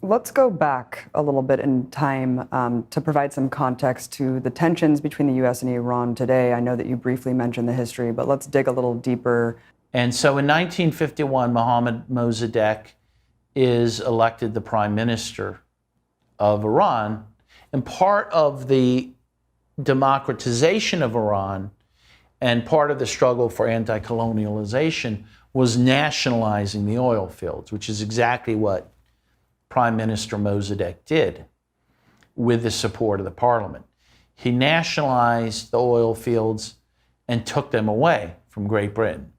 Let's go back a little bit in time to provide some context to the tensions between the U.S. and Iran today. I know that you briefly mentioned the history, but let's dig a little deeper. And so in 1951, Mohammad Mossadegh is elected the prime minister of Iran. And part of the democratization of Iran and part of the struggle for anti-colonialization was nationalizing the oil fields, which is exactly what Prime Minister Mossadegh did with the support of the parliament. He nationalized the oil fields and took them away from Great Britain.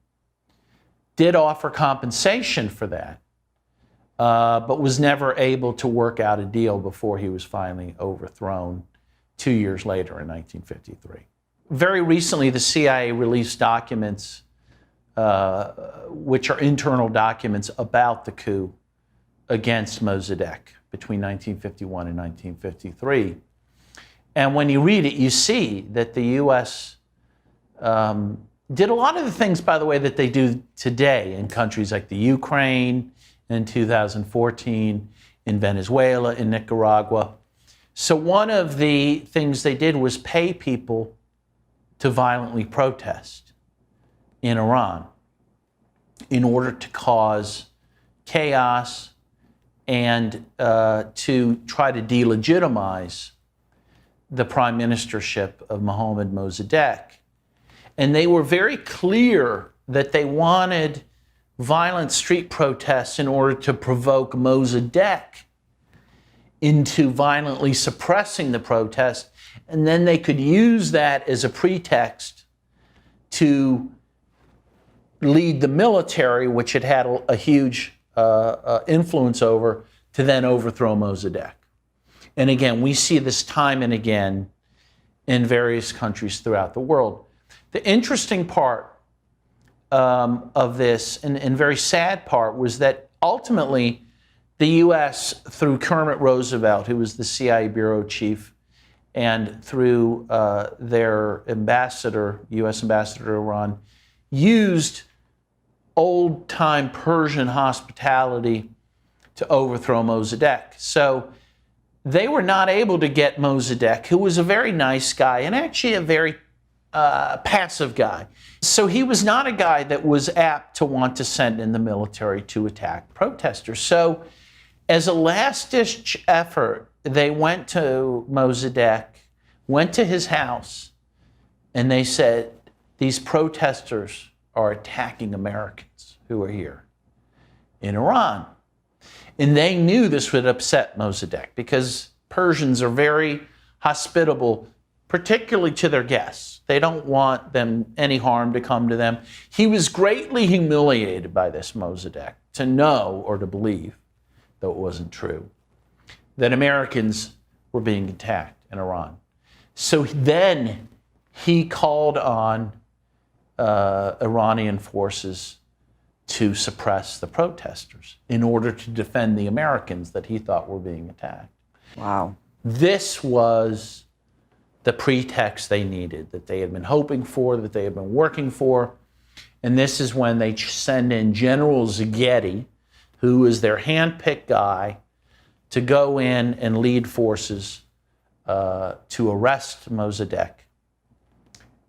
Did offer compensation for that, but was never able to work out a deal before he was finally overthrown 2 years later in 1953. Very recently, the CIA released documents, which are internal documents about the coup against Mossadegh between 1951 and 1953. And when you read it, you see that the U.S. Did a lot of the things, by the way, that they do today in countries like the Ukraine, in 2014, in Venezuela, in Nicaragua. So one of the things they did was pay people to violently protest in Iran in order to cause chaos and to try to delegitimize the prime ministership of Mohammad Mossadegh. And they were very clear that they wanted violent street protests in order to provoke Mossadegh into violently suppressing the protest, and then they could use that as a pretext to lead the military, which it had a huge influence over, to then overthrow Mossadegh. And again, we see this time and again in various countries throughout the world. The interesting part of this, and very sad part, was that ultimately the U.S., through Kermit Roosevelt, who was the CIA bureau chief, and through their ambassador, U.S. ambassador to Iran, used old-time Persian hospitality to overthrow Mossadegh. So they were not able to get Mossadegh, who was a very nice guy and actually a very passive guy. So he was not a guy that was apt to want to send in the military to attack protesters. So as a last-ditch effort, they went to Mossadegh, went to his house, and they said, these protesters are attacking Americans who are here in Iran. And they knew this would upset Mossadegh because Persians are very hospitable, particularly to their guests. They don't want any harm to come to them. He was greatly humiliated by this, Mossadegh, to know or to believe, though it wasn't true, that Americans were being attacked in Iran. So then he called on Iranian forces to suppress the protesters in order to defend the Americans that he thought were being attacked. Wow. This was the pretext they needed, that they had been hoping for, that they had been working for. And this is when they send in General Zaghetti, who is their hand-picked guy, to go in and lead forces to arrest Mossadegh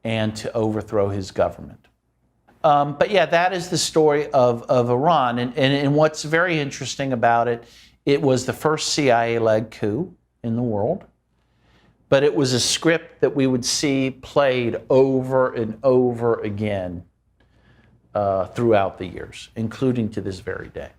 and to overthrow his government. But yeah, that is the story of Iran. And what's very interesting about it, it was the first CIA-led coup in the world. But it was a script that we would see played over and over again throughout the years, including to this very day.